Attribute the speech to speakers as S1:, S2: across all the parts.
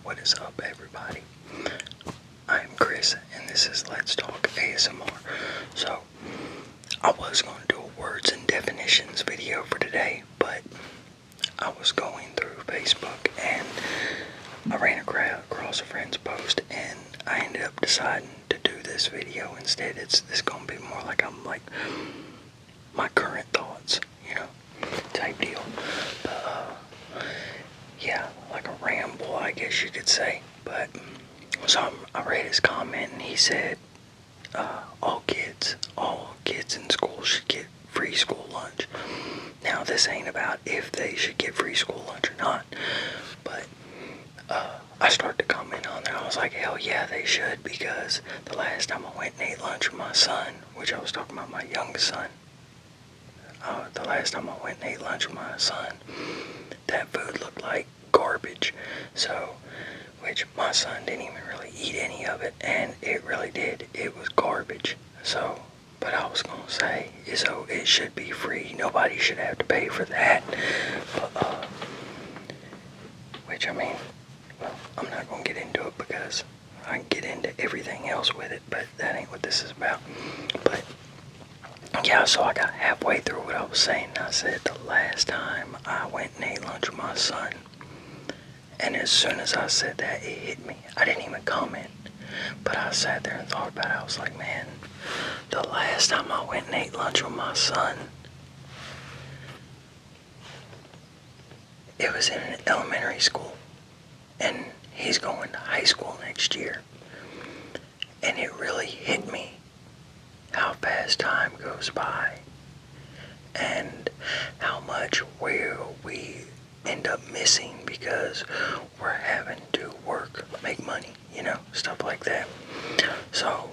S1: What is up, everybody? I'm Chris, and this is Let's Talk ASMR. So, I was going to do a words and definitions video for today, but I was going through Facebook and I ran across a friend's post, and I ended up deciding to do this video instead. It's going to be more like my current thoughts, type deal. Yeah, like a ramble, I guess you could say. But so I read his comment, and he said, all kids in school should get free school lunch. Now, this ain't about if they should get free school lunch or not, but I started to comment on there. I was like, hell yeah, they should, because the last time I went and ate lunch with my son, which I was talking about my youngest son, the last time I went and ate lunch with my son, that food looked like garbage. So, which my son didn't even really eat any of it, and it really did. It was garbage. So, but I was gonna say, so it should be free. Nobody should have to pay for that. But, which, I mean, well, I'm not gonna get into it because I can get into everything else with it, but that ain't what this is about. But yeah, so I got halfway through what I was saying, and I said the last time I went and ate lunch with my son, and as soon as I said that, it hit me. I didn't even comment, but I sat there and thought about it. I was like, man, the last time I went and ate lunch with my son, it was in an elementary school, and he's going to high school next year. And it really hit me how fast time goes by, and how much we end up missing because we're having to work, make money, stuff like that. So,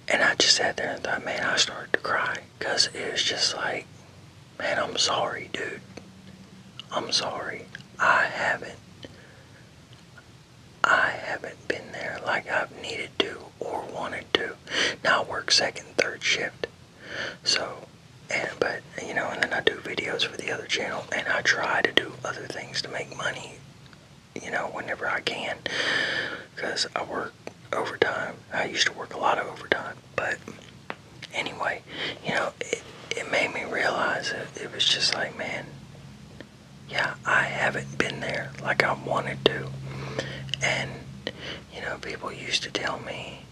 S1: and I just sat there and thought, man, I started to cry, because it was just like, man, I'm sorry, dude. I'm sorry. I haven't been there like I've needed to or wanted to. Now I work second, third shift. So, but and then I do videos for the other channel, and I try to do other things to make money, whenever I can, because I work overtime. I used to work a lot of overtime, but anyway, it made me realize that it was just like, man, yeah, I haven't been there like I wanted to. And people used to tell me,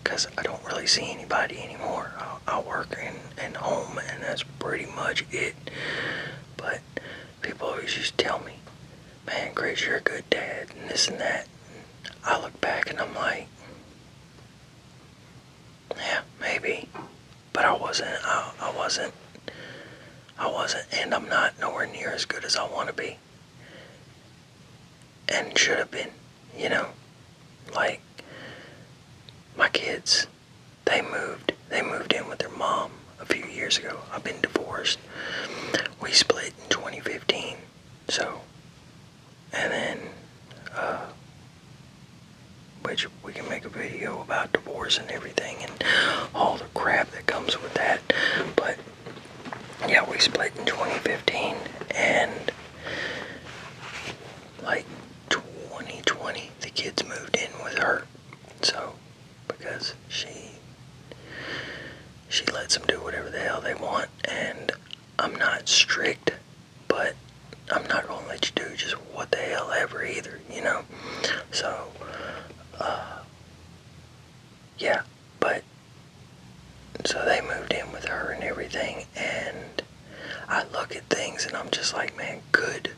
S1: because I don't really see anybody anymore. I work in home, and that's pretty much it. But people always used to tell me, man, Chris, you're a good dad, and this and that. And I look back and I'm like, yeah, maybe. But I wasn't, and I'm not nowhere near as good as I want to be. And should have been, like, my kids, they moved in with their mom a few years ago. I've been divorced. We split in 2015. So, and then, which we can make a video about divorce and everything and all the crap that comes with that. But yeah, we split in 2015, and like 2020, the kids moved in with her. So, because she lets them do whatever the hell they want, and I'm not strict, but I'm not gonna let you do just what the hell ever either, So, yeah, but so they moved in with her and everything, and I look at things and I'm just like, man, good.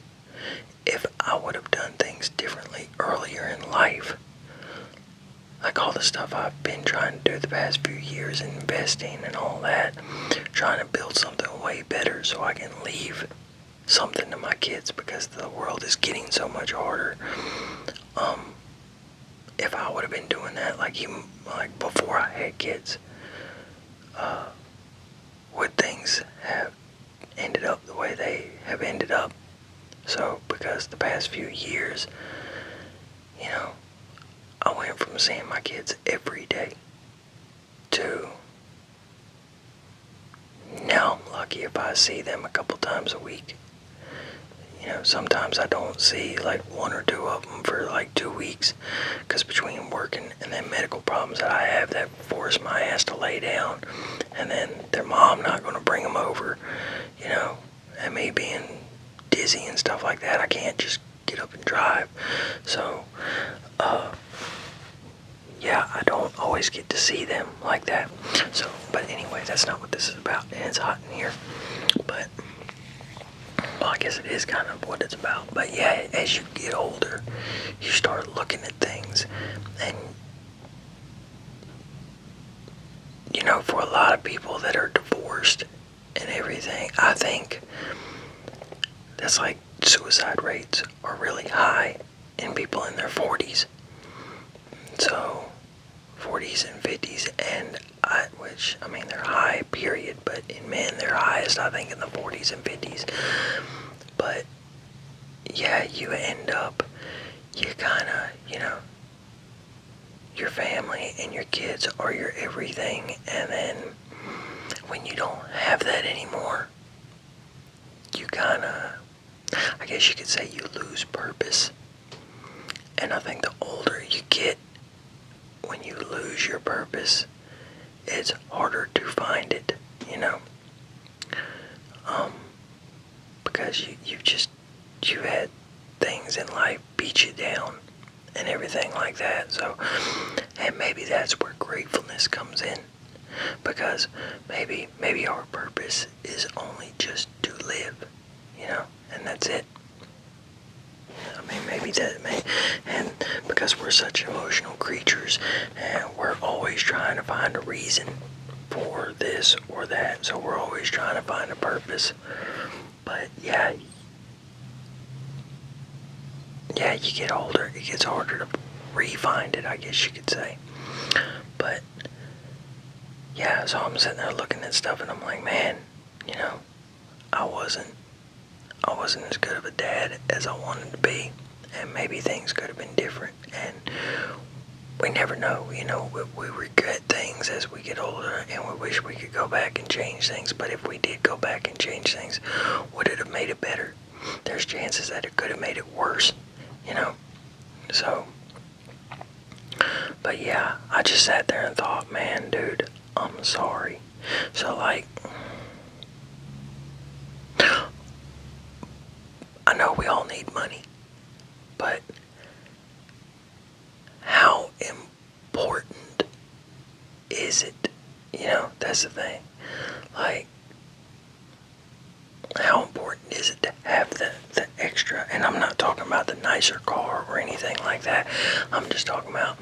S1: If I would have done things differently earlier in life, like all the stuff I've been trying to do the past few years, investing and all that, trying to build something way better so I can leave something to my kids, because the world is getting so much harder. If I would have been doing that, like even like before I had kids, would things have ended up the way they have ended up? So, because the past few years, I went from seeing my kids every day to now I'm lucky if I see them a couple times a week. Sometimes I don't see like one or two of them for like 2 weeks, because between working and then medical problems that I have that force my ass to lay down, and then their mom not going to bring them over, and me being dizzy and stuff like that, I can't just get up and drive. So, yeah, I don't always get to see them like that. So, but anyway, that's not what this is about, and it's hot in here. But, well, I guess it is kind of what it's about. But yeah, as you get older, you start looking at things, and for a lot of people that are divorced and everything, I think that's like suicide rates are really high in people in their 40s. So 40s and 50s, and they're high, period, but in men they're highest, I think, in the 40s and 50s. But yeah, you end up, you kind of, your family and your kids are your everything, and then when you don't have that anymore, you kind of, I guess you could say, you lose purpose. And I think the older you get, when you lose your purpose, it's harder to find it, because you've had things in life beat you down and everything like that. So, and maybe that's where gratefulness comes in, because maybe our purpose is only just to live, and that's it. And because we're such emotional creatures, and we're always trying to find a reason for this or that, so we're always trying to find a purpose. But yeah, you get older, it gets harder to re-find it, I guess you could say. But yeah, so I'm sitting there looking at stuff, and I'm like, man, I wasn't as good of a dad as I wanted to be, and maybe things could have been different, and we never know, we regret things as we get older, and we wish we could go back and change things. But if we did go back and change things, would it have made it better? There's chances that it could have made it worse, so, but yeah, I just sat there and thought, man, dude, I'm sorry. So, like, I know we all need money, but how important is it? That's the thing. Like, how important is it to have the extra? And I'm not talking about the nicer car or anything like that. I'm just talking about,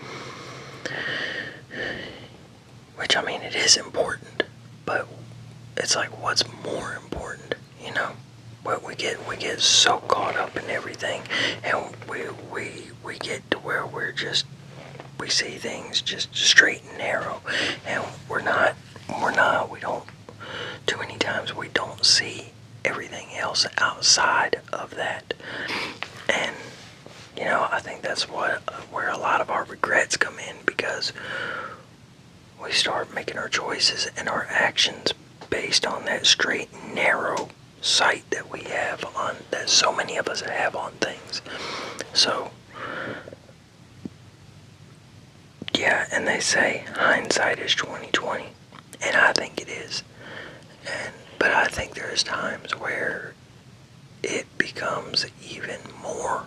S1: which, it is important, but it's like, what's more important, But we get so caught up in everything, and we get to where we see things just straight and narrow, and we don't, too many times we don't see everything else outside of that. And I think that's where a lot of our regrets come in, because we start making our choices and our actions based on that straight and narrow sight that so many of us have on things. So yeah, and they say hindsight is 20/20, and I think it is. But I think there's times where it becomes even more.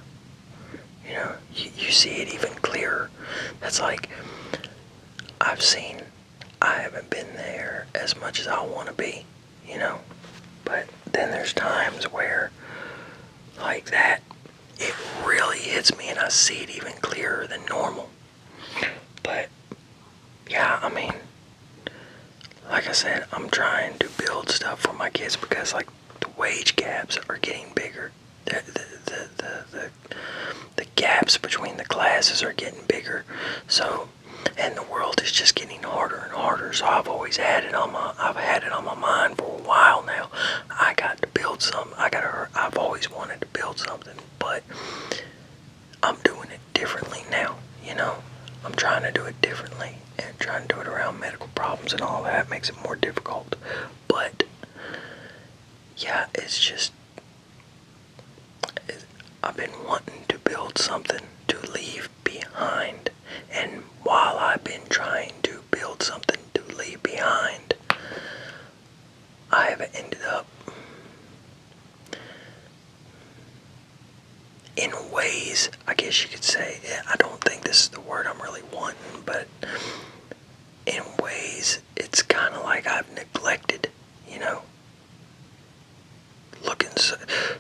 S1: You see it even clearer. That's like, I haven't been there as much as I want to be, But then there's times where, like that, it really hits me, and I see it even clearer than normal. But yeah, like I said, I'm trying to build stuff for my kids, because like the wage gaps are getting bigger. The gaps between the classes are getting bigger. So, and the world is just getting harder and harder. So I've had it on my mind for a while now. I've always wanted to build something, but I'm doing it differently now. I'm trying to do it differently, and trying to do it around medical problems and all that makes it more difficult. But yeah, it's just, I've been wanting to build something to leave behind. And while I've been trying to build something to leave behind, I have ended up in ways, I guess you could say, I don't think this is the word I'm really wanting, but in ways it's kind of like I've neglected, you know,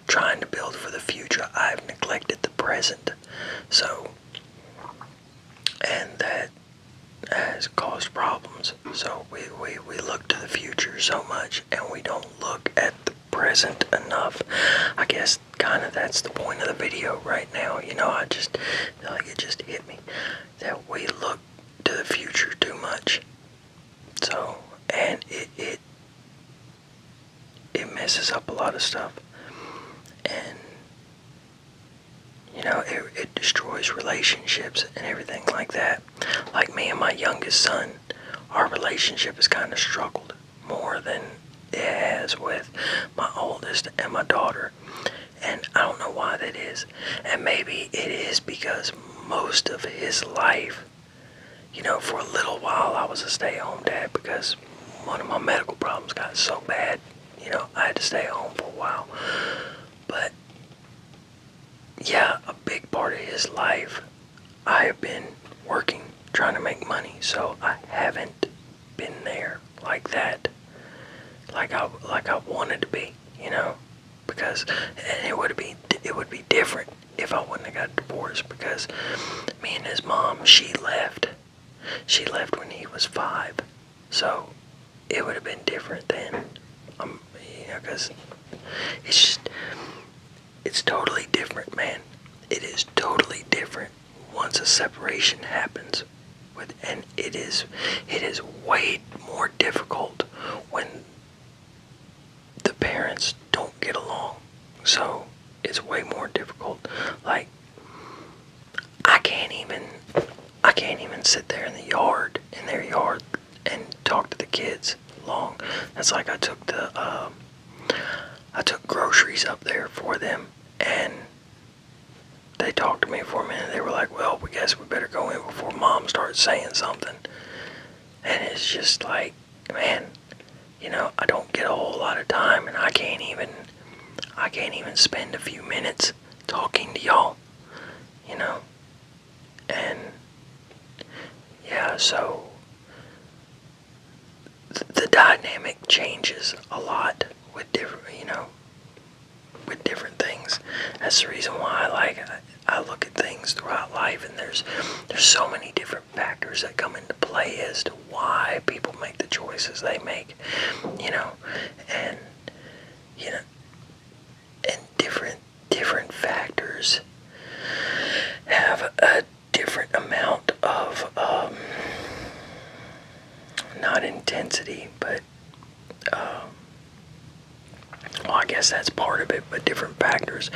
S1: trying to build for the future. I've neglected the present. So, and that has caused problems. So we look to the future so much and we don't look at the present enough. I guess kind of that's the point of the video right now. You know, I just feel like it just hit me that we look to the future too much. So, and it messes up a lot of stuff. And you know, it destroys relationships and everything like that. Like me and my youngest son, our relationship has kind of struggled more than it has with my oldest and my daughter. And I don't know why that is. And maybe it is because most of his life, you know, for a little while I was a stay-at-home dad because one of my medical problems got so bad, you know, I had to stay home for a while. But yeah, a big part of his life, I have been working, trying to make money, so I haven't been there like that, like I wanted to be, you know, because and it would be different if I wouldn't have got divorced, because me and his mom, she left when he was 5, so it would have been different then, you know, because it's just. It's totally different, man. It is totally different once a separation happens. And it is way more difficult when the parents don't get along. So it's way more difficult. Like I can't even sit there in their yard, and talk to the kids long. That's like I took groceries up there for them, and they talked to me for a minute. They were like, well, we guess we better go in before mom starts saying something. And it's just like, man, you know, I don't get a whole lot of time, and I can't even spend a few minutes talking to y'all, you know. And yeah, so the dynamic changes a lot with different, you know, with different things. That's the reason why I look at things throughout life, and there's so many different factors that come into play as to why people make the choices they make, you know, and you know, and different factors have a different amount of not intensity, but well, I guess that's part of it, but different factors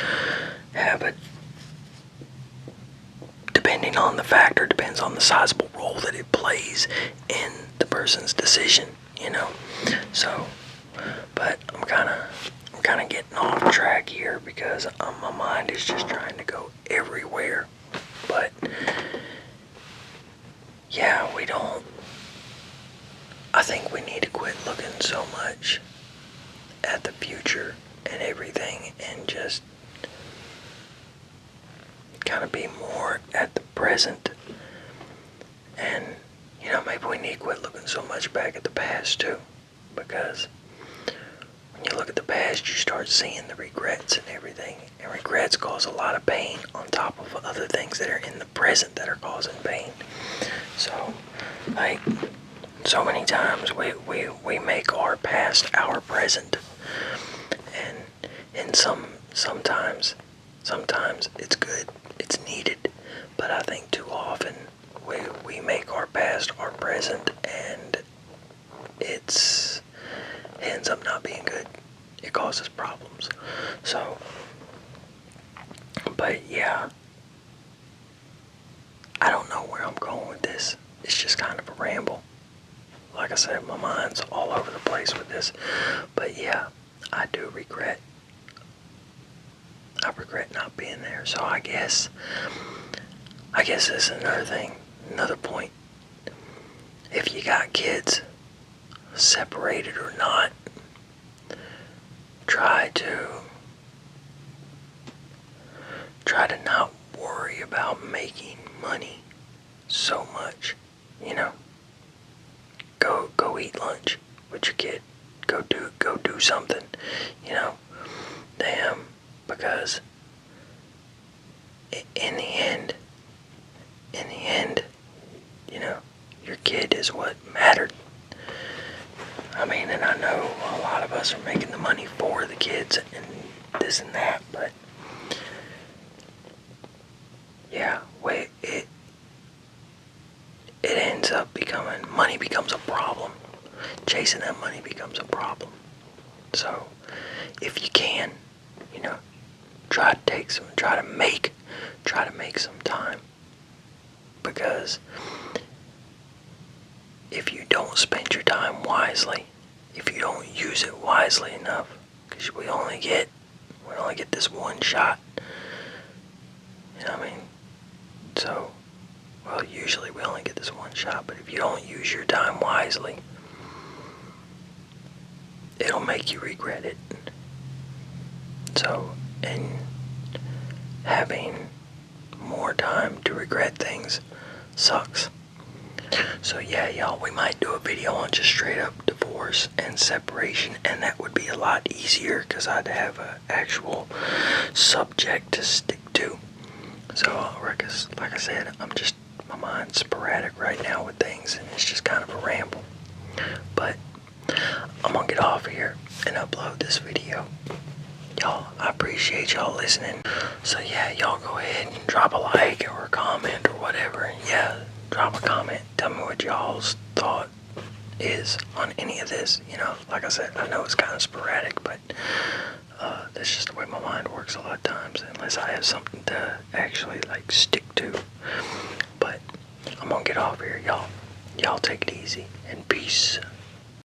S1: have a, depending on the factor, depends on the sizable role that it plays in the person's decision, you know. So, but I'm kind of getting off track here because my mind is just trying to go everywhere. But yeah, I think we need to quit looking so much at the future and everything, and just kind of be more at the present. And you know, maybe we need to quit looking so much back at the past too, because when you look at the past, you start seeing the regrets and everything, and regrets cause a lot of pain on top of other things that are in the present that are causing pain. So like, so many times we make our past our present, and sometimes it's good, it's needed, but I think too often we make our past our present, and it ends up not being good. It causes problems. So, but yeah, I don't know where I'm going with this. It's just kind of a ramble. Like I said, my mind's all over the place with this. But yeah, I do regret I regret not being there. So I guess this is another thing, another point. If you got kids, separated or not, try to not worry about making money so much. You know, go eat lunch with your kid. Go do something. You know, damn, because in the end, you know, your kid is what mattered. I mean, and I know a lot of us are making the money for the kids and this and that, but yeah, wait, it ends up becoming, money becomes a problem. Chasing that money becomes a problem. So, if you can, you know, try to make some time. Because if you don't spend your time wisely, if you don't use it wisely enough, because we only get this one shot. You know what I mean? So, well, usually we only get this one shot, but if you don't use your time wisely, it'll make you regret it. So, and having more time to regret things sucks. So yeah, y'all, we might do a video on just straight up divorce and separation, and that would be a lot easier because I'd have an actual subject to stick to. So, like I said, my mind's sporadic right now with things, and it's just kind of a ramble. But I'm gonna get off of here and upload this video. Y'all, I appreciate y'all listening. So yeah, y'all go ahead and drop a like or a comment or whatever. Yeah, drop a comment. Tell me what y'all's thought is on any of this. You know, like I said, I know it's kind of sporadic, but that's just the way my mind works a lot of times, unless I have something to actually like stick to. But I'm gonna get off here, y'all. Y'all take it easy and peace.